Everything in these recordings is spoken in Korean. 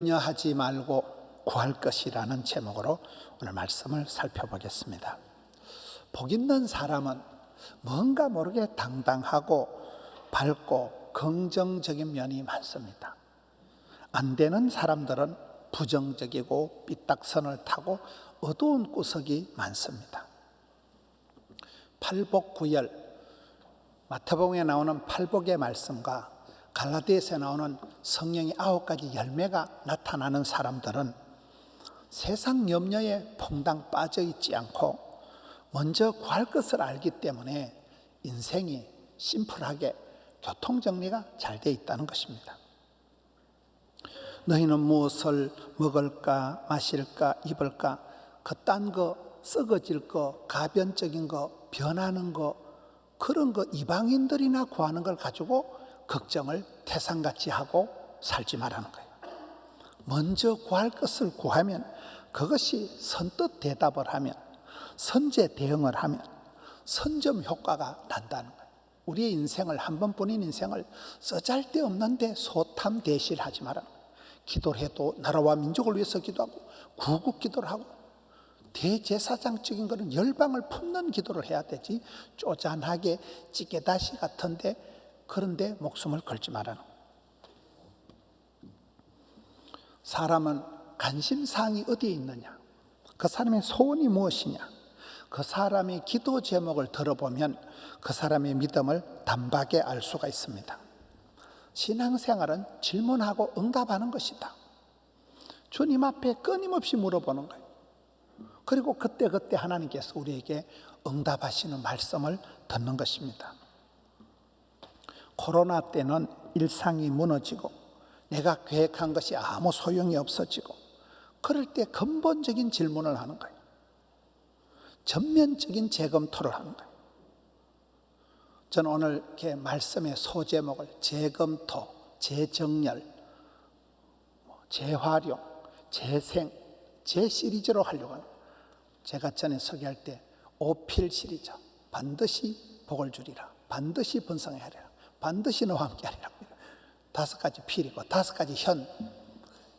염려하지 말고 구할 것이라는 제목으로 오늘 말씀을 살펴보겠습니다. 복 있는 사람은 뭔가 모르게 당당하고 밝고 긍정적인 면이 많습니다. 안 되는 사람들은 부정적이고 삐딱선을 타고 어두운 구석이 많습니다. 팔복구열, 마태복음에 나오는 팔복의 말씀과 갈라디아서에 나오는 성령의 9가지 열매가 나타나는 사람들은 세상 염려에 퐁당 빠져 있지 않고 먼저 구할 것을 알기 때문에 인생이 심플하게 교통정리가 잘 되어 있다는 것입니다. 너희는 무엇을 먹을까 마실까 입을까 그딴 거 썩어질 거 가변적인 거 변하는 거 그런 거 이방인들이나 구하는 걸 가지고 걱정을 태산같이 하고 살지 말라는 거예요. 먼저 구할 것을 구하면 그것이 선뜻 대답을 하면 선제 대응을 하면 선점 효과가 난다는 거예요. 우리의 인생을 한 번뿐인 인생을 쓰잘데없는데 소탐대실하지 말라는 거예요. 기도를 해도 나라와 민족을 위해서 기도하고 구국 기도를 하고 대제사장적인 것은 열방을 품는 기도를 해야 되지 쪼잔하게 찌개다시 같은데 그런데 목숨을 걸지 말라는 거예요. 사람은 관심사항이 어디에 있느냐, 그 사람의 소원이 무엇이냐, 그 사람의 기도 제목을 들어보면 그 사람의 믿음을 단박에 알 수가 있습니다. 신앙생활은 질문하고 응답하는 것이다. 주님 앞에 끊임없이 물어보는 거예요. 그리고 그때그때 하나님께서 우리에게 응답하시는 말씀을 듣는 것입니다. 코로나 때는 일상이 무너지고 내가 계획한 것이 아무 소용이 없어지고 그럴 때 근본적인 질문을 하는 거예요. 전면적인 재검토를 하는 거예요. 저는 오늘 이렇게 말씀의 소제목을 재검토, 재정렬, 재활용, 재생, 재시리즈로 하려고 합니다. 제가 전에 소개할 때 5필 시리즈, 반드시 복을 주리라, 반드시 번성해야 하리라, 반드시 너와 함께 하리라. 5가지 필이고 5가지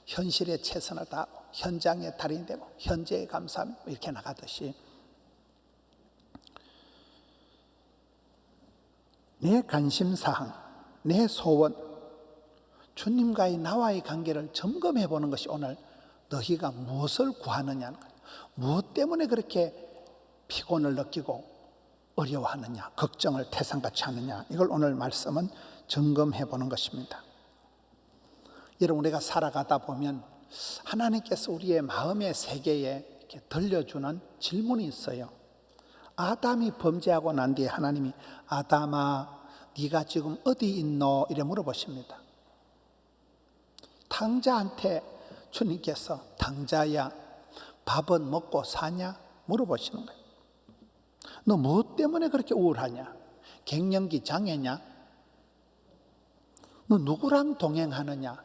현실에 최선을 다하고 현장에 달인이 되고 현재에 감사하며 이렇게 나가듯이 내 관심사항, 내 소원, 주님과의 나와의 관계를 점검해 보는 것이 오늘 너희가 무엇을 구하느냐는 거예요. 무엇 때문에 그렇게 피곤을 느끼고 어려워하느냐, 걱정을 태산같이 하느냐, 이걸 오늘 말씀은 점검해 보는 것입니다. 여러분, 우리가 살아가다 보면 하나님께서 우리의 마음의 세계에 이렇게 들려주는 질문이 있어요. 아담이 범죄하고 난 뒤에 하나님이 아담아 네가 지금 어디 있노? 이래 물어보십니다. 탕자한테 주님께서 탕자야 밥은 먹고 사냐? 물어보시는 거예요. 너 무엇 때문에 그렇게 우울하냐? 갱년기 장애냐? 너 누구랑 동행하느냐?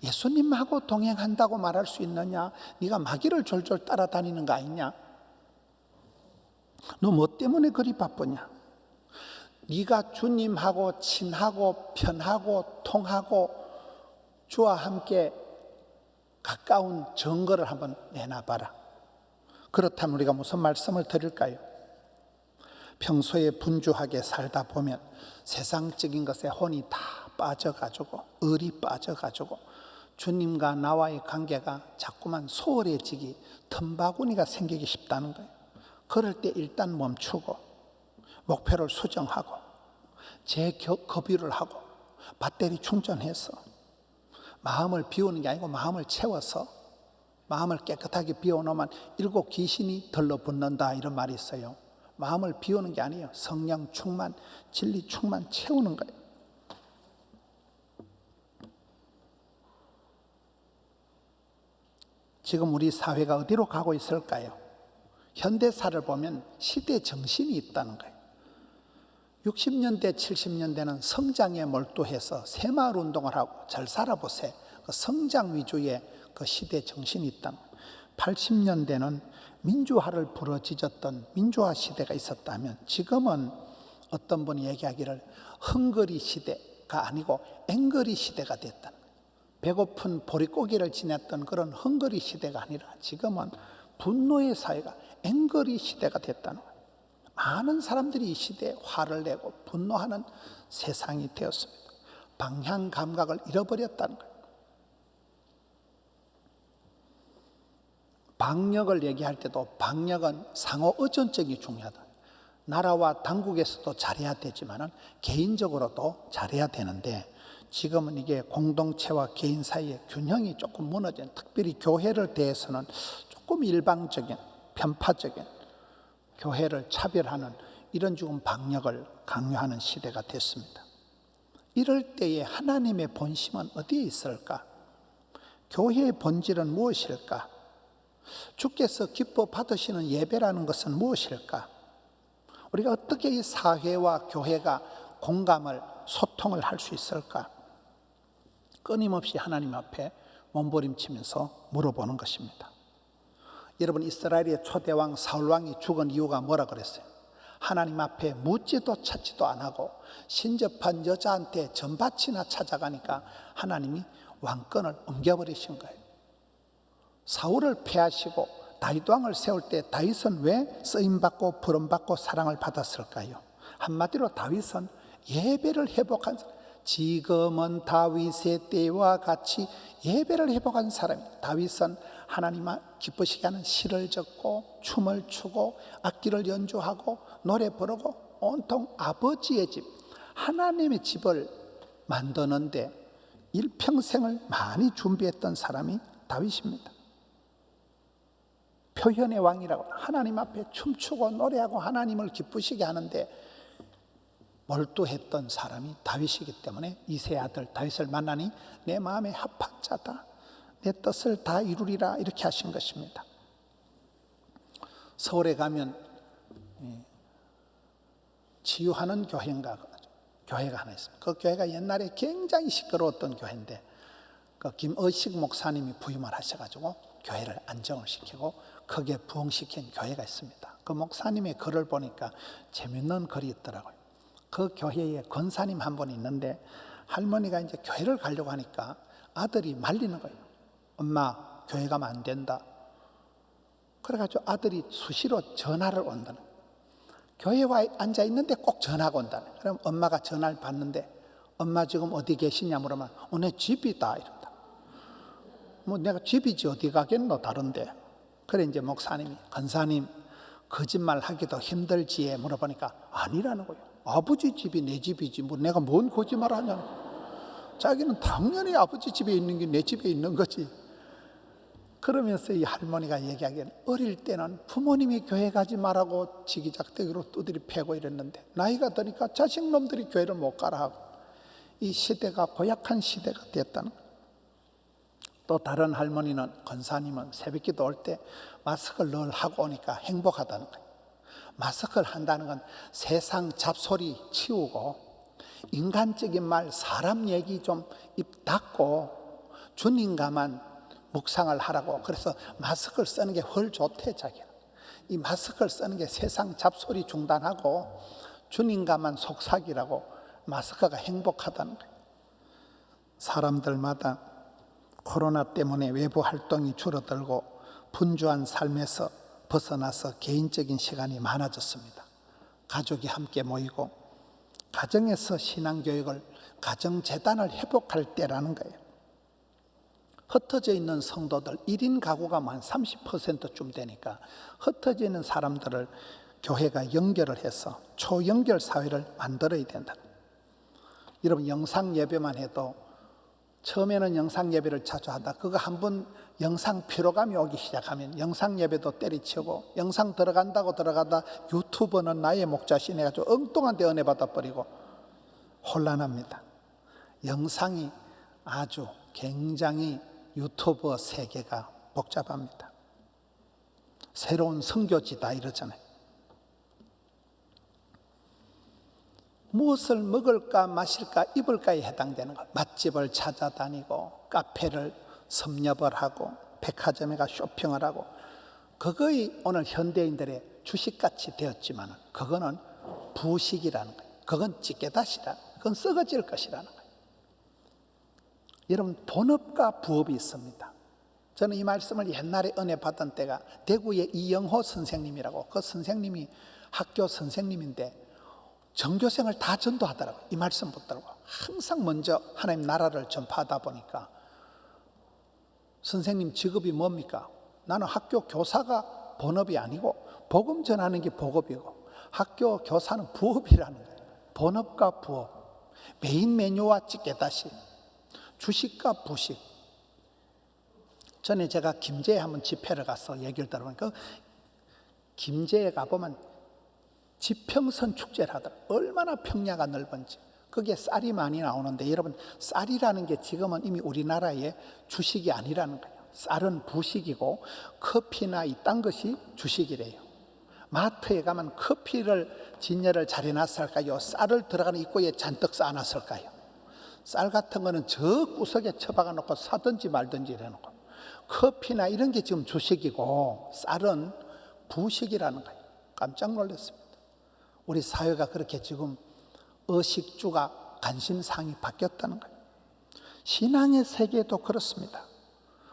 예수님하고 동행한다고 말할 수 있느냐? 네가 마귀를 졸졸 따라다니는 거 아니냐? 너 뭐 때문에 그리 바쁘냐? 네가 주님하고 친하고 편하고 통하고 주와 함께 가까운 증거를 한번 내놔봐라. 그렇다면 우리가 무슨 말씀을 드릴까요? 평소에 분주하게 살다 보면 세상적인 것에 혼이 다 빠져가지고 의리 빠져가지고 주님과 나와의 관계가 자꾸만 소홀해지기, 틈바구니가 생기기 쉽다는 거예요. 그럴 때 일단 멈추고 목표를 수정하고 재급유를 하고 배터리 충전해서 마음을 비우는 게 아니고 마음을 채워서 마음을 깨끗하게 비워놓으면 7 귀신이 들러붙는다 이런 말이 있어요. 마음을 비우는 게 아니에요. 성령 충만, 진리 충만 채우는 거예요. 지금 우리 사회가 어디로 가고 있을까요? 현대사를 보면 시대 정신이 있다는 거예요. 60년대, 70년대는 성장에 몰두해서 새마을 운동을 하고 잘 살아보세요. 그 성장 위주의 그 시대 정신이 있다는 거예요. 80년대는 민주화를 부르짖었던 민주화 시대가 있었다면 지금은 어떤 분이 얘기하기를 헝거리 시대가 아니고 앵거리 시대가 됐다는 거예요. 배고픈 보릿고개를 지냈던 그런 헝거리 시대가 아니라 지금은 분노의 사회가 앵거리 시대가 됐다는 거예요. 많은 사람들이 이 시대에 화를 내고 분노하는 세상이 되었습니다. 방향 감각을 잃어버렸다는 거예요. 방역을 얘기할 때도 방역은 상호 의존적이 중요하다. 나라와 당국에서도 잘해야 되지만 개인적으로도 잘해야 되는데 지금은 이게 공동체와 개인 사이의 균형이 조금 무너진, 특별히 교회를 대해서는 조금 일방적인, 편파적인, 교회를 차별하는 이런 지금 방역을 강요하는 시대가 됐습니다. 이럴 때에 하나님의 본심은 어디에 있을까? 교회의 본질은 무엇일까? 주께서 기뻐 받으시는 예배라는 것은 무엇일까? 우리가 어떻게 이 사회와 교회가 공감을, 소통을 할 수 있을까? 끊임없이 하나님 앞에 몸부림치면서 물어보는 것입니다. 여러분, 이스라엘의 초대왕 사울왕이 죽은 이유가 뭐라 그랬어요? 하나님 앞에 묻지도 찾지도 안 하고 신접한 여자한테 전밭이나 찾아가니까 하나님이 왕권을 옮겨버리신 거예요. 사울을 패하시고 다윗 왕을 세울 때 다윗은 왜 쓰임받고 부름받고 사랑을 받았을까요? 한마디로 다윗은 예배를 회복한 사람, 지금은 다윗의 때와 같이 예배를 회복한 사람입니다. 다윗은 하나님 기쁘시게 하는 시를 적고 춤을 추고 악기를 연주하고 노래 부르고 온통 아버지의 집, 하나님의 집을 만드는데 일평생을 많이 준비했던 사람이 다윗입니다. 표현의 왕이라고, 하나님 앞에 춤추고 노래하고 하나님을 기쁘시게 하는데 몰두했던 사람이 다윗이기 때문에 이세 아들 다윗을 만나니 내 마음에 합한 자다, 내 뜻을 다 이루리라, 이렇게 하신 것입니다. 서울에 가면 치유하는 교회가 하나 있습니다. 그 교회가 옛날에 굉장히 시끄러웠던 교회인데 그 김의식 목사님이 부임을 하셔가지고 교회를 안정을 시키고 크게 부흥시킨 교회가 있습니다. 그 목사님의 글을 보니까 재밌는 글이 있더라고요. 그 교회에 권사님 한 분 있는데 할머니가 이제 교회를 가려고 하니까 아들이 말리는 거예요. 엄마, 교회 가면 안 된다. 그래가지고 아들이 수시로 전화를 온다는 거예요. 교회에 앉아 있는데 꼭 전화가 온다는 거예요. 그럼 엄마가 전화를 받는데 엄마 지금 어디 계시냐 물으면 내 집이다 이런다. 뭐 내가 집이지 어디 가겠노 다른데. 그래 이제 목사님이 권사님 거짓말 하기도 힘들지에 물어보니까 아니라는 거예요. 아버지 집이 내 집이지 뭐 내가 뭔 거짓말 하냐고. 자기는 당연히 아버지 집에 있는 게 내 집에 있는 거지. 그러면서 이 할머니가 얘기하기는 어릴 때는 부모님이 교회 가지 말라고 지기작대기로 두드리 패고 이랬는데 나이가 드니까 자식놈들이 교회를 못 가라 하고 이 시대가 고약한 시대가 됐다는 거예요. 또 다른 할머니는, 권사님은 새벽기도 올 때 마스크를 늘 하고 오니까 행복하다는 거예요. 마스크를 한다는 건 세상 잡소리 치우고 인간적인 말, 사람 얘기 좀 입 닫고 주님과만 묵상을 하라고. 그래서 마스크를 쓰는 게 훨 좋대 자기는. 이 마스크를 쓰는 게 세상 잡소리 중단하고 주님과만 속삭이라고 마스크가 행복하다는 거예요. 사람들마다 코로나 때문에 외부 활동이 줄어들고 분주한 삶에서 벗어나서 개인적인 시간이 많아졌습니다. 가족이 함께 모이고 가정에서 신앙교육을, 가정재단을 회복할 때라는 거예요. 흩어져 있는 성도들 1인 가구가 한 30%쯤 되니까 흩어져 있는 사람들을 교회가 연결을 해서 초연결 사회를 만들어야 된다. 여러분 영상 예배만 해도 처음에는 영상 예배를 자주 하다 그거 한번 영상 피로감이 오기 시작하면 영상 예배도 때리치고 영상 들어가다 유튜버는 나의 목자신 해가지고 엉뚱한 데 은혜 받아버리고 혼란합니다. 영상이 아주 굉장히 유튜버 세계가 복잡합니다. 새로운 선교지다 이러잖아요. 무엇을 먹을까 마실까 입을까에 해당되는 것. 맛집을 찾아다니고 카페를 섭렵을 하고 백화점에 가 쇼핑을 하고 그거이 오늘 현대인들의 주식같이 되었지만 그거는 부식이라는 거예요. 그건 찌개다시다. 그건 썩어질 것이라는 거예요. 여러분, 본업과 부업이 있습니다. 저는 이 말씀을 옛날에 은혜 받은 때가 대구의 이영호 선생님이라고, 그 선생님이 학교 선생님인데 전교생을 다 전도하더라고요. 이 말씀 붙들고 항상 먼저 하나님 나라를 전파하다 보니까, 선생님 직업이 뭡니까? 나는 학교 교사가 본업이 아니고 복음 전하는 게 복업이고 학교 교사는 부업이라는 거예요. 본업과 부업, 메인 메뉴와 찌개다시, 주식과 부식. 전에 제가 김제에 한번 집회를 가서 얘기를 들어보니까, 김제에 가보면 지평선 축제를 하더라고요. 얼마나 평야가 넓은지. 거기에 쌀이 많이 나오는데, 여러분, 쌀이라는 게 지금은 이미 우리나라의 주식이 아니라는 거예요. 쌀은 부식이고 커피나 이딴 것이 주식이래요. 마트에 가면 커피를 진열을 잘 해놨을까요? 쌀을 들어가는 입구에 잔뜩 쌓아놨을까요? 쌀 같은 거는 저 구석에 처박아 놓고 사든지 말든지 해놓고, 커피나 이런 게 지금 주식이고 쌀은 부식이라는 거예요. 깜짝 놀랐습니다. 우리 사회가 그렇게 지금 의식주가 관심사항이 바뀌었다는 거예요. 신앙의 세계도 그렇습니다.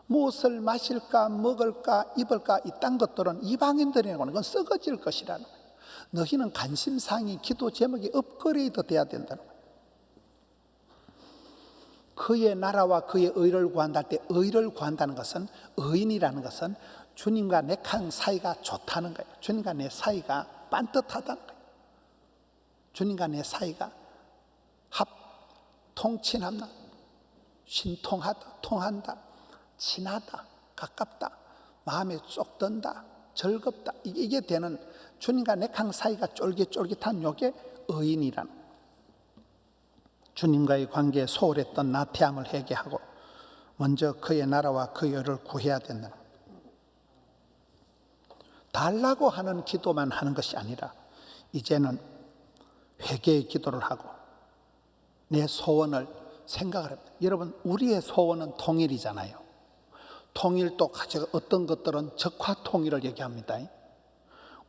무엇을 마실까, 먹을까, 입을까, 이딴 것들은 이방인들이라고 하는 건 썩어질 것이라는 거예요. 너희는 관심사항이, 기도 제목이 업그레이드 돼야 된다는 거예요. 그의 나라와 그의 의를 구한다 할 때, 의를 구한다는 것은, 의인이라는 것은 주님과 내 사이가 좋다는 거예요. 주님과 내 사이가 반듯하다는 거예요. 주님과 내 사이가 통친한다, 신통하다, 통한다, 친하다, 가깝다, 마음에 쏙 든다, 즐겁다, 이게 되는, 주님과 내 사이가 쫄깃쫄깃한 요게 의인이라는 거예요. 주님과의 관계에 소홀했던 나태함을 회개하고 먼저 그의 나라와 그의 의를 구해야 된다. 달라고 하는 기도만 하는 것이 아니라 이제는 회개의 기도를 하고 내 소원을 생각을 합니다. 여러분, 우리의 소원은 통일이잖아요. 통일도 가지고 어떤 것들은 적화 통일을 얘기합니다.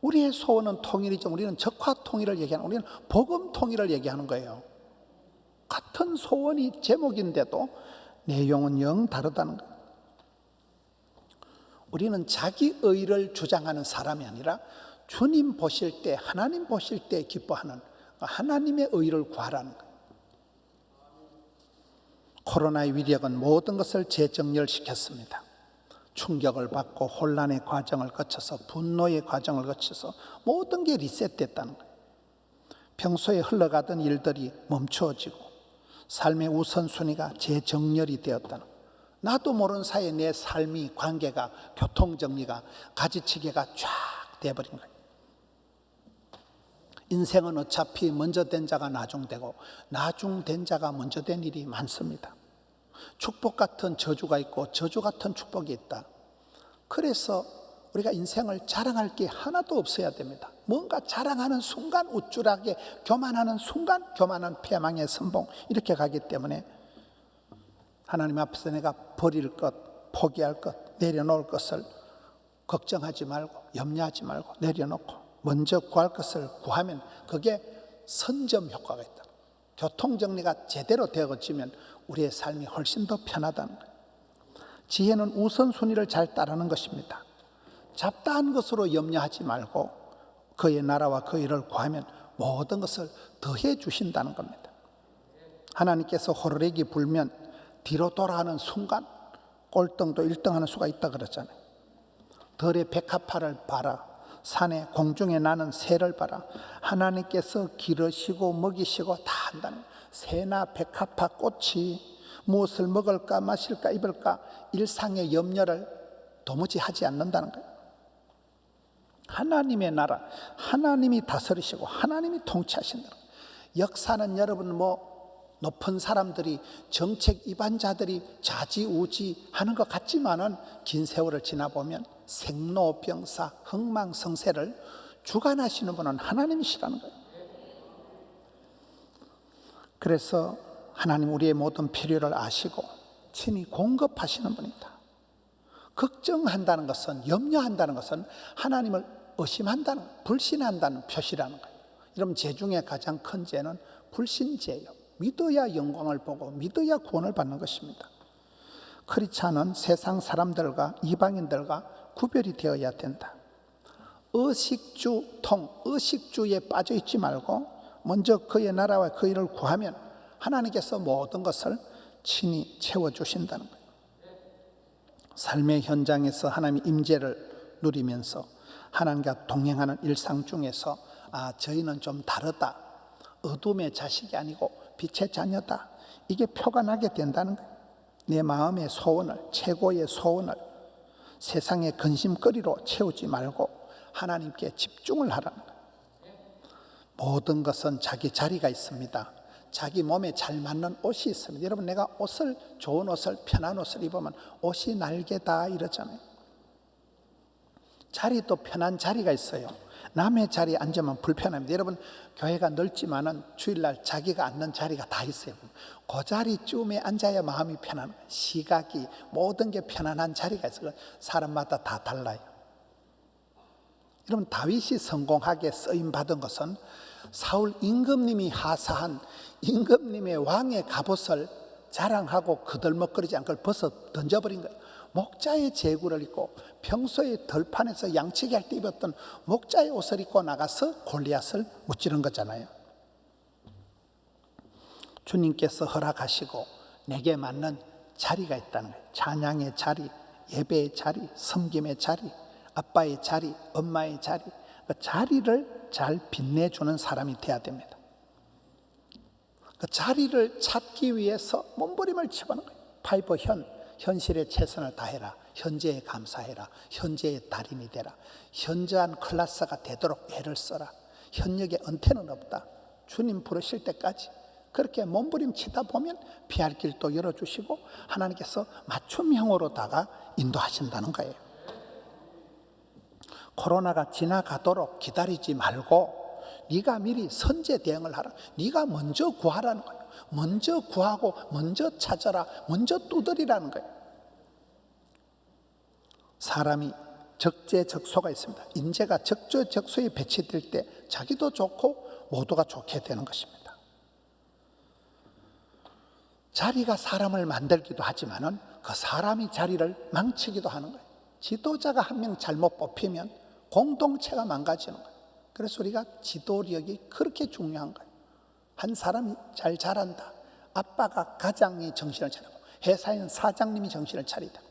우리의 소원은 통일이죠. 우리는 적화 통일을 얘기하는, 우리는 복음 통일을 얘기하는 거예요. 같은 소원이 제목인데도 내용은 영 다르다는 거예요. 우리는 자기 의를 주장하는 사람이 아니라 주님 보실 때, 하나님 보실 때 기뻐하는 하나님의 의를 구하라는 거예요. 코로나의 위력은 모든 것을 재정렬시켰습니다. 충격을 받고 혼란의 과정을 거쳐서, 분노의 과정을 거쳐서 모든 게 리셋됐다는 거예요. 평소에 흘러가던 일들이 멈추어지고 삶의 우선순위가 재정렬이 되었다는 거예요. 나도 모르는 사이에 내 삶이, 관계가, 교통정리가, 가지치기가 쫙 돼버린 거예요. 인생은 어차피 먼저 된 자가 나중되고 나중된 자가 먼저 된 일이 많습니다. 축복 같은 저주가 있고 저주 같은 축복이 있다. 그래서 우리가 인생을 자랑할 게 하나도 없어야 됩니다. 뭔가 자랑하는 순간 우쭐하게, 교만하는 순간 교만한 패망의 선봉, 이렇게 가기 때문에 하나님 앞에서 내가 버릴 것, 포기할 것, 내려놓을 것을 걱정하지 말고, 염려하지 말고 내려놓고 먼저 구할 것을 구하면 그게 선점 효과가 있다. 교통정리가 제대로 되어지면 우리의 삶이 훨씬 더 편하다는 거예요. 지혜는 우선순위를 잘 따르는 것입니다. 잡다한 것으로 염려하지 말고 그의 나라와 그의 일을 구하면 모든 것을 더해 주신다는 겁니다. 하나님께서 호루라기 불면 뒤로 돌아가는 순간 꼴등도 1등하는 수가 있다 그랬잖아요. 들의 백합화를 봐라, 산에 공중에 나는 새를 봐라. 하나님께서 기르시고 먹이시고 다 한다는 거예요. 새나 백합화, 꽃이 무엇을 먹을까, 마실까, 입을까 일상의 염려를 도무지 하지 않는다는 거예요. 하나님의 나라, 하나님이 다스리시고 하나님이 통치하신다는 거예요. 역사는 여러분 높은 사람들이, 정책 이반자들이 좌지우지하는 것 같지만은 긴 세월을 지나보면 생로병사, 흥망성쇠를 주관하시는 분은 하나님이시라는 거예요. 그래서 하나님 우리의 모든 필요를 아시고 친히 공급하시는 분이다. 걱정한다는 것은, 염려한다는 것은 하나님을 의심한다는, 불신한다는 표시라는 거예요. 여러분, 죄 중에 가장 큰 죄는 불신죄예요. 믿어야 영광을 보고 믿어야 구원을 받는 것입니다. 그렇지 않은 세상 사람들과 이방인들과 구별이 되어야 된다. 의식주에 빠져 있지 말고 먼저 그의 나라와 그 일을 구하면 하나님께서 모든 것을 친히 채워주신다는 거예요. 삶의 현장에서 하나님의 임재를 누리면서 하나님과 동행하는 일상 중에서 저희는 좀 다르다, 어둠의 자식이 아니고 빛의 자녀다, 이게 표가 나게 된다는 거예요. 내 마음의 소원을, 최고의 소원을 세상의 근심거리로 채우지 말고 하나님께 집중을 하라는 거예요. 모든 것은 자기 자리가 있습니다. 자기 몸에 잘 맞는 옷이 있습니다. 여러분, 내가 좋은 옷을, 편한 옷을 입으면 옷이 날개다 이러잖아요. 자리도 편한 자리가 있어요. 남의 자리에 앉으면 불편합니다. 여러분, 교회가 넓지만은 주일날 자기가 앉는 자리가 다 있어요. 그 자리쯤에 앉아야 마음이 편한 거예요. 시각이, 모든 게 편안한 자리가 있어요. 사람마다 다 달라요. 여러분, 다윗이 성공하게 쓰임받은 것은 사울 임금님이 하사한 임금님의 왕의 갑옷을 자랑하고 그들먹거리지 않고 벗어 던져버린 거예요. 목자의 제구를 입고 평소에 들판에서 양치기 할 때 입었던 목자의 옷을 입고 나가서 골리앗을 무찌른 거잖아요. 주님께서 허락하시고 내게 맞는 자리가 있다는 거예요. 찬양의 자리, 예배의 자리, 섬김의 자리, 아빠의 자리, 엄마의 자리, 그 자리를 잘 빛내주는 사람이 돼야 됩니다. 그 자리를 찾기 위해서 몸부림을 치고는 거예요. 파이브 현실에 최선을 다해라. 현재에 감사해라. 현재의 달인이 되라. 현저한 클래스가 되도록 애를 써라. 현역에 은퇴는 없다. 주님 부르실 때까지 그렇게 몸부림 치다 보면 피할 길도 열어주시고 하나님께서 맞춤형으로다가 인도하신다는 거예요. 코로나가 지나가도록 기다리지 말고 네가 미리 선제 대응을 하라. 네가 먼저 구하라는 거예요. 먼저 구하고 먼저 찾아라. 먼저 두드리라는 거예요. 사람이 적재적소가 있습니다. 인재가 적재적소에 배치될 때 자기도 좋고 모두가 좋게 되는 것입니다. 자리가 사람을 만들기도 하지만은 그 사람이 자리를 망치기도 하는 거예요. 지도자가 한 명 잘못 뽑히면 공동체가 망가지는 거예요. 그래서 우리가 지도력이 그렇게 중요한 거예요. 한 사람이 잘 자란다. 아빠가 가장이 정신을 차리고 회사에는 사장님이 정신을 차리다.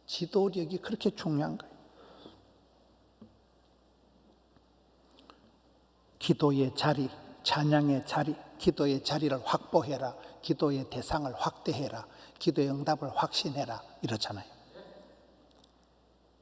지도력이 그렇게 중요한 거예요. 기도의 자리, 찬양의 자리, 기도의 자리를 확보해라. 기도의 대상을 확대해라. 기도의 응답을 확신해라. 이러잖아요.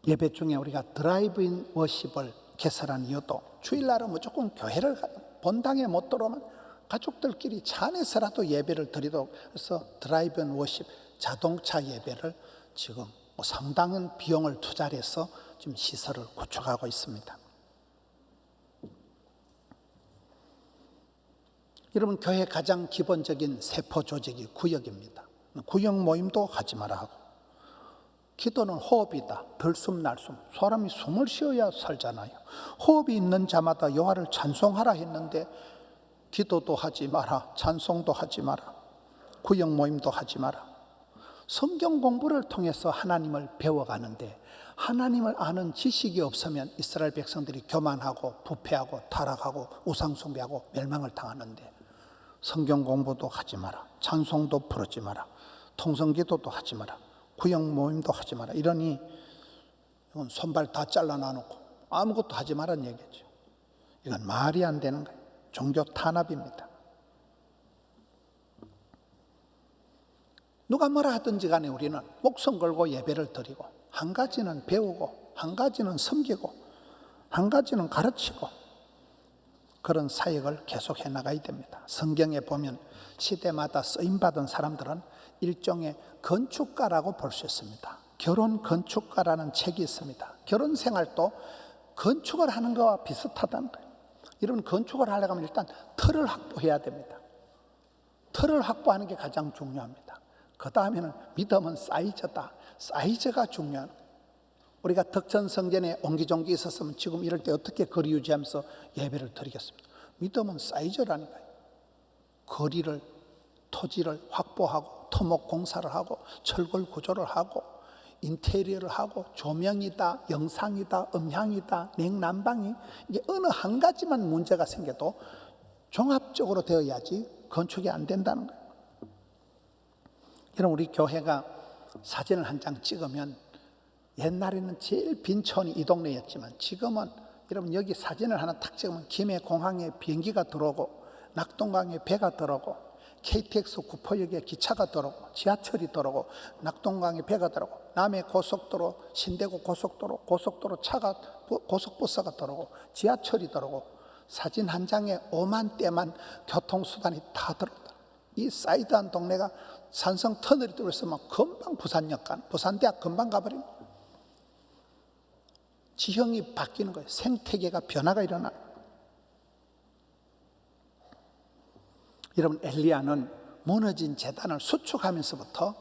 예배 중에 우리가 드라이브인 워십을 개설한 이유도 주일날은 무조건 교회를 본당에 못 들어오면 가족들끼리 차 안에서라도 예배를 드리도록 해서 드라이브인 워십 자동차 예배를 지금 상당한 비용을 투자를 해서 지금 시설을 구축하고 있습니다. 여러분, 교회 가장 기본적인 세포 조직이 구역입니다. 구역 모임도 하지 마라 하고, 기도는 호흡이다. 들숨 날숨. 사람이 숨을 쉬어야 살잖아요. 호흡이 있는 자마다 여호와를 찬송하라 했는데 기도도 하지 마라. 찬송도 하지 마라. 구역 모임도 하지 마라. 성경 공부를 통해서 하나님을 배워가는데 하나님을 아는 지식이 없으면 이스라엘 백성들이 교만하고 부패하고 타락하고 우상숭배하고 멸망을 당하는데 성경 공부도 하지 마라. 찬송도 부르지 마라. 통성기도도 하지 마라. 구역 모임도 하지 마라. 이러니 이건 손발 다 잘라놔놓고 아무것도 하지 말라는 얘기죠. 이건 말이 안 되는 거예요. 종교 탄압입니다. 누가 뭐라 하든지 간에 우리는 목숨 걸고 예배를 드리고 한 가지는 배우고 한 가지는 섬기고 한 가지는 가르치고 그런 사역을 계속해 나가야 됩니다. 성경에 보면 시대마다 쓰임받은 사람들은 일종의 건축가라고 볼 수 있습니다. 결혼 건축가라는 책이 있습니다. 결혼 생활도 건축을 하는 것과 비슷하다는 거예요. 여러분, 건축을 하려고 하면 일단 틀을 확보해야 됩니다. 틀을 확보하는 게 가장 중요합니다. 그 다음에는 믿음은 사이즈다. 사이즈가 중요한 거예요. 우리가 덕천성전에 옹기종기 있었으면 지금 이럴 때 어떻게 거리 유지하면서 예배를 드리겠습니까? 믿음은 사이즈라는 거예요. 거리를, 토지를 확보하고 토목 공사를 하고 철골 구조를 하고 인테리어를 하고 조명이다, 영상이다, 음향이다, 냉난방이 이게 어느 한 가지만 문제가 생겨도 종합적으로 되어야지 건축이 안 된다는 거예요. 여러분, 우리 교회가 사진을 한 장 찍으면 옛날에는 제일 빈촌이 이 동네였지만 지금은 여러분 여기 사진을 하나 탁 찍으면 김해 공항에 비행기가 들어오고 낙동강에 배가 들어오고 KTX 구포역에 기차가 들어오고 지하철이 들어오고 낙동강에 배가 들어오고 남해 고속도로, 신대구 고속도로 차가 고속버스가 들어오고 지하철이 들어오고 사진 한 장에 5만 대만 교통수단이 다 들어온다. 이 사이드한 동네가 산성 터널이 뚫렸으면 금방 부산역 간, 부산대학 금방 가버립니다. 지형이 바뀌는 거예요. 생태계가 변화가 일어나요. 여러분, 엘리야는 무너진 제단을 수축하면서부터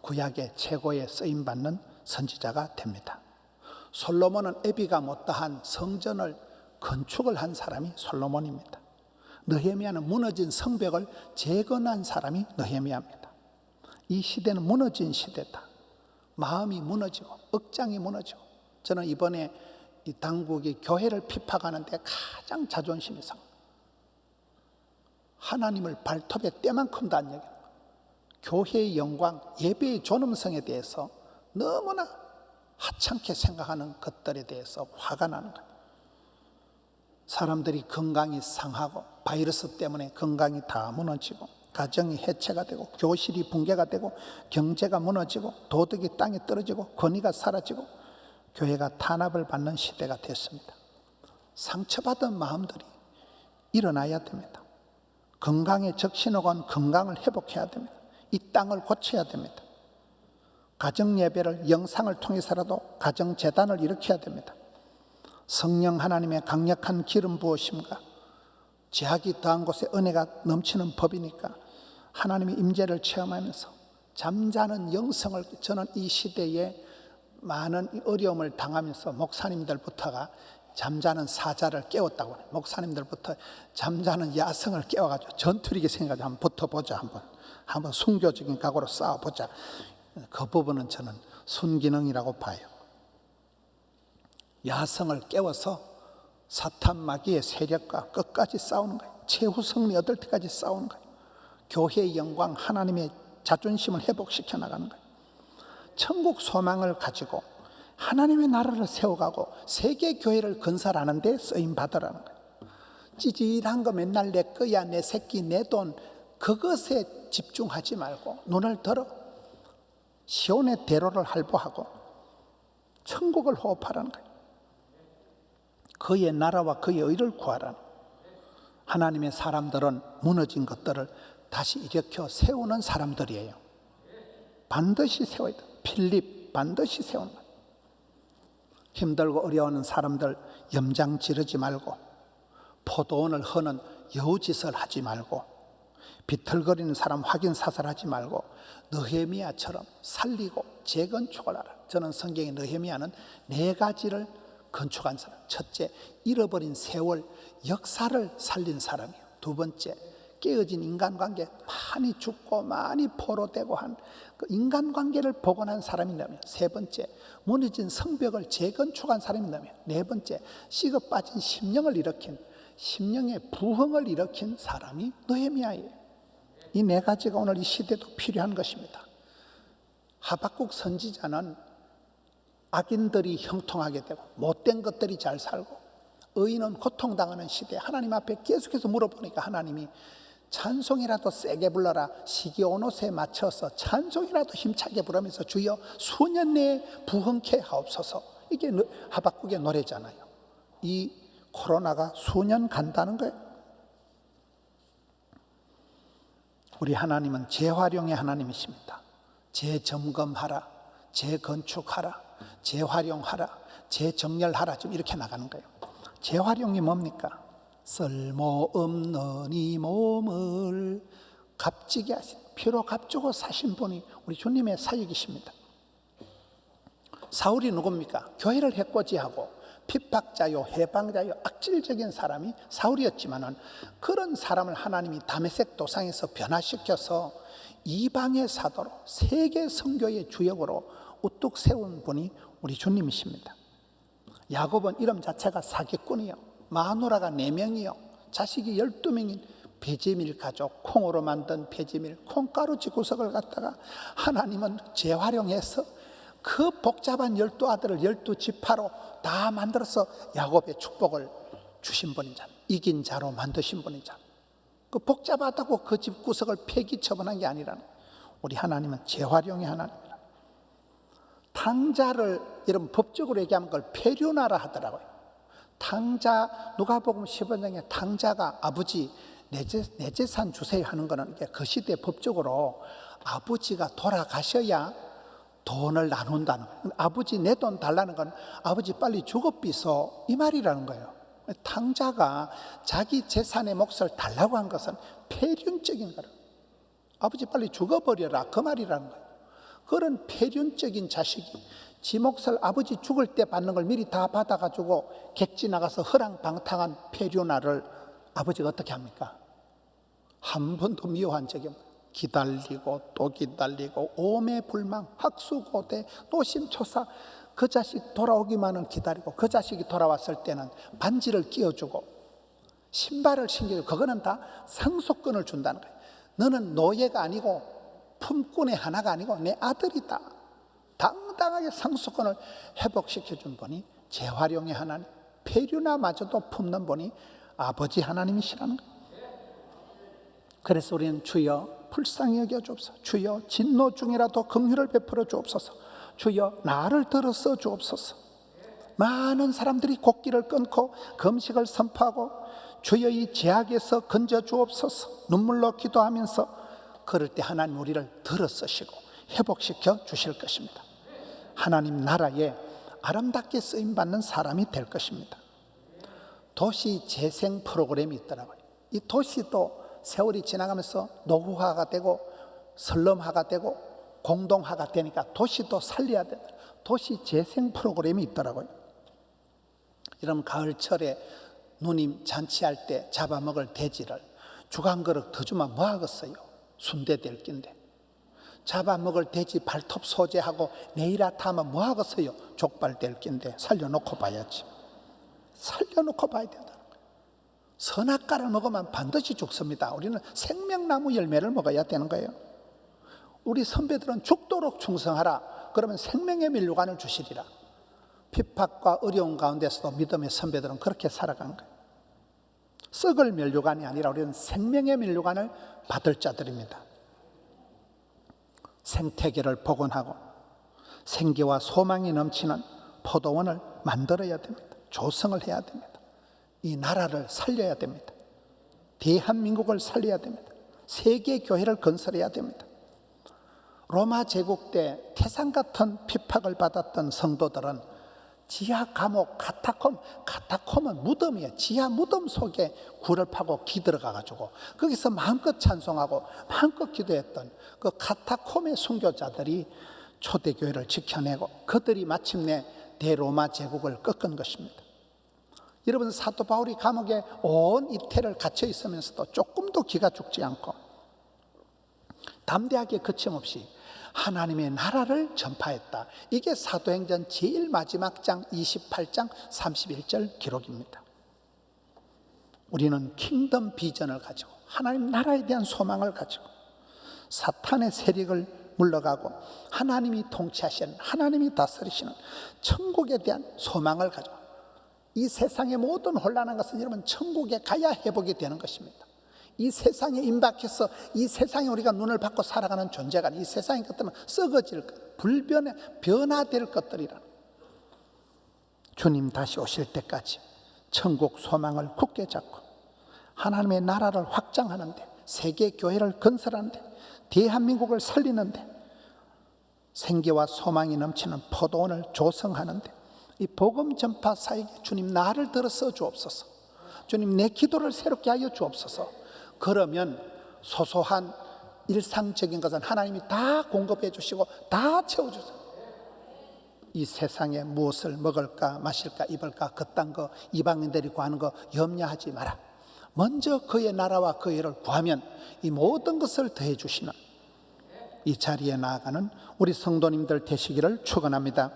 구약의 최고의 쓰임받는 선지자가 됩니다. 솔로몬은 애비가 못다한 성전을 건축을 한 사람이 솔로몬입니다. 느헤미야는 무너진 성벽을 재건한 사람이 느헤미야입니다. 이 시대는 무너진 시대다. 마음이 무너지고 억장이 무너지고, 저는 이번에 이 당국이 교회를 핍박하는데 가장 자존심이 상해요. 하나님을 발톱에 때만큼도 안 여기는 거예요. 교회의 영광, 예배의 존엄성에 대해서 너무나 하찮게 생각하는 것들에 대해서 화가 나는 거예요. 사람들이 건강이 상하고 바이러스 때문에 건강이 다 무너지고 가정이 해체가 되고 교실이 붕괴가 되고 경제가 무너지고 도덕이 땅에 떨어지고 권위가 사라지고 교회가 탄압을 받는 시대가 됐습니다. 상처받은 마음들이 일어나야 됩니다. 건강에 적신호가 건강을 회복해야 됩니다. 이 땅을 고쳐야 됩니다. 가정예배를 영상을 통해서라도 가정재단을 일으켜야 됩니다. 성령 하나님의 강력한 기름 부으심과 제약이 더한 곳에 은혜가 넘치는 법이니까 하나님의 임재를 체험하면서 잠자는 영성을, 저는 이 시대에 많은 어려움을 당하면서 목사님들부터가 잠자는 사자를 깨웠다고 해요. 목사님들부터 잠자는 야성을 깨워가지고 전투력이 생겨가지고 한번 붙어보자, 한번 순교적인 각오로 싸워보자. 그 부분은 저는 순기능이라고 봐요. 야성을 깨워서 사탄 마귀의 세력과 끝까지 싸우는 거예요. 최후 승리 얻을 때까지 싸우는 거예요. 교회의 영광, 하나님의 자존심을 회복시켜 나가는 거예요. 천국 소망을 가지고 하나님의 나라를 세워가고 세계 교회를 건설하는 데 쓰임 받으라는 거예요. 찌질한 거 맨날 내 거야, 내 새끼, 내 돈, 그것에 집중하지 말고 눈을 들어 시온의 대로를 할보하고 천국을 호흡하라는 거예요. 그의 나라와 그의 의를 구하라는 거예요. 하나님의 사람들은 무너진 것들을 다시 일으켜 세우는 사람들이에요. 반드시 세워야 돼. 필립 반드시 세우는 거예요. 힘들고 어려워하는 사람들 염장 지르지 말고, 포도원을 허는 여우짓을 하지 말고, 비틀거리는 사람 확인 사살하지 말고 느헤미야처럼 살리고 재건축을 하라. 저는 성경의 느헤미야는 4가지를 건축한 사람. 첫째, 잃어버린 세월 역사를 살린 사람이에요. 두 번째, 깨어진 인간관계, 많이 죽고 많이 포로되고 한 그 인간관계를 복원한 사람이라면, 세 번째, 무너진 성벽을 재건축한 사람이라면, 네 번째, 식어 빠진 심령을 일으킨, 심령의 부흥을 일으킨 사람이 느헤미야예요. 이 4가지가 오늘 이 시대도 필요한 것입니다. 하박국 선지자는 악인들이 형통하게 되고 못된 것들이 잘 살고 의인은 고통당하는 시대에 하나님 앞에 계속해서 물어보니까 하나님이 찬송이라도 세게 불러라, 시기온옷에 맞춰서 찬송이라도 힘차게 부르면서 주여 수년 내에 부흥케 하옵소서. 이게 하박국의 노래잖아요. 이 코로나가 수년 간다는 거예요. 우리 하나님은 재활용의 하나님이십니다. 재점검하라, 재건축하라, 재활용하라, 재정렬하라, 지금 이렇게 나가는 거예요. 재활용이 뭡니까? 쓸모없는 이 몸을 값지게 하신, 피로 값주고 사신 분이 우리 주님의 사역이십니다. 사울이 누굽니까? 교회를 해코지하고 핍박자요, 해방자요, 악질적인 사람이 사울이었지만은 그런 사람을 하나님이 다메섹 도상에서 변화시켜서 이방의 사도로 세계 선교의 주역으로 우뚝 세운 분이 우리 주님이십니다. 야곱은 이름 자체가 사기꾼이요, 마누라가 4명이요, 자식이 12명인 베제밀 가족, 콩으로 만든 베제밀 콩가루지 구석을 갖다가 하나님은 재활용해서 그 복잡한 12아들을 12지파로 다 만들어서 야곱의 축복을 주신 분이잖아요. 이긴 자로 만드신 분이잖아요. 그 복잡하다고 그 집 구석을 폐기 처분한 게 아니라는 거예요. 우리 하나님은 재활용의 하나님이라. 탕자를 이런 법적으로 얘기하면 그걸 폐륜하라 하더라고요. 탕자, 누가복음 15장에 탕자가 아버지 내 재산 주세요 하는 거는 그 시대 법적으로 아버지가 돌아가셔야 돈을 나눈다는 거예요. 아버지 내 돈 달라는 건 아버지 빨리 죽어 삐서 이 말이라는 거예요. 탕자가 자기 재산의 몫을 달라고 한 것은 폐륜적인 거예요. 아버지 빨리 죽어버려라 그 말이라는 거예요. 그런 폐륜적인 자식이 지 몫을 아버지 죽을 때 받는 걸 미리 다 받아가지고 객지 나가서 허랑방탕한 폐륜아를 아버지가 어떻게 합니까? 한 번도 미워한 적이 없어요. 기다리고 또 기다리고 오매불망 학수고대 노심초사 그 자식 돌아오기만은 기다리고 그 자식이 돌아왔을 때는 반지를 끼워주고 신발을 신겨주고 그거는 다 상속권을 준다는 거예요. 너는 노예가 아니고 품꾼의 하나가 아니고 내 아들이다. 당당하게 상속권을 회복시켜준 분이 재활용의 하나님, 폐륜아마저도 품는 분이 아버지 하나님이시라는 거예요. 그래서 우리는 주여 불쌍히 여겨 주옵소서, 주여 진노 중이라도 긍휼을 베풀어 주옵소서, 주여 나를 들어서 주옵소서. 많은 사람들이 곡기를 끊고 금식을 선포하고 주여 이 죄악에서 건져 주옵소서 눈물로 기도하면서 그럴 때 하나님 우리를 들어서시고 회복시켜 주실 것입니다. 하나님 나라에 아름답게 쓰임받는 사람이 될 것입니다. 도시 재생 프로그램이 있더라고요. 이 도시도 세월이 지나가면서 노후화가 되고 설럼화가 되고 공동화가 되니까 도시도 살려야 된다. 도시 재생 프로그램이 있더라고요. 여러분 가을철에 누님 잔치할 때 잡아먹을 돼지를 죽 한 그릇 더 주면 뭐 하겠어요? 순대 될 낀데. 잡아먹을 돼지 발톱 소재하고 네일아트 하면 뭐 하겠어요? 족발 될 낀데 살려놓고 봐야지. 살려놓고 봐야 된다. 선악과를 먹으면 반드시 죽습니다. 우리는 생명나무 열매를 먹어야 되는 거예요. 우리 선배들은 죽도록 충성하라. 그러면 생명의 면류관을 주시리라. 핍박과 어려운 가운데서도 믿음의 선배들은 그렇게 살아간 거예요. 썩을 면류관이 아니라 우리는 생명의 면류관을 받을 자들입니다. 생태계를 복원하고 생기와 소망이 넘치는 포도원을 만들어야 됩니다. 조성을 해야 됩니다. 이 나라를 살려야 됩니다. 대한민국을 살려야 됩니다. 세계 교회를 건설해야 됩니다. 로마 제국 때 태산 같은 핍박을 받았던 성도들은 지하 감옥 카타콤은 무덤이에요. 지하 무덤 속에 굴을 파고 기들어가 가지고 거기서 마음껏 찬송하고 마음껏 기도했던 그 카타콤의 순교자들이 초대교회를 지켜내고 그들이 마침내 대로마 제국을 꺾은 것입니다. 여러분 사도 바울이 감옥에 온 이태를 갇혀 있으면서도 조금도 기가 죽지 않고 담대하게 거침없이 하나님의 나라를 전파했다. 이게 사도행전 제일 마지막 장 28장 31절 기록입니다. 우리는 킹덤 비전을 가지고 하나님 나라에 대한 소망을 가지고 사탄의 세력을 물러가고 하나님이 통치하시는 하나님이 다스리시는 천국에 대한 소망을 가지고 이 세상의 모든 혼란한 것은 여러분 천국에 가야 회복이 되는 것입니다. 이 세상에 임박해서 이 세상에 우리가 눈을 받고 살아가는 존재가 이 세상의 것들은 썩어질 것, 변화될 것들이라. 주님 다시 오실 때까지 천국 소망을 굳게 잡고 하나님의 나라를 확장하는데 세계 교회를 건설하는데 대한민국을 살리는데 생기와 소망이 넘치는 포도원을 조성하는데 이 복음 전파 사역에 주님 나를 들어서 주옵소서. 주님 내 기도를 새롭게 하여 주옵소서. 그러면 소소한 일상적인 것은 하나님이 다 공급해 주시고 다 채워주세요. 이 세상에 무엇을 먹을까 마실까 입을까 그딴 거 이방인들이 구하는 거 염려하지 마라. 먼저 그의 나라와 그의 일을 구하면 이 모든 것을 더해 주시는 이 자리에 나아가는 우리 성도님들 되시기를 축원합니다.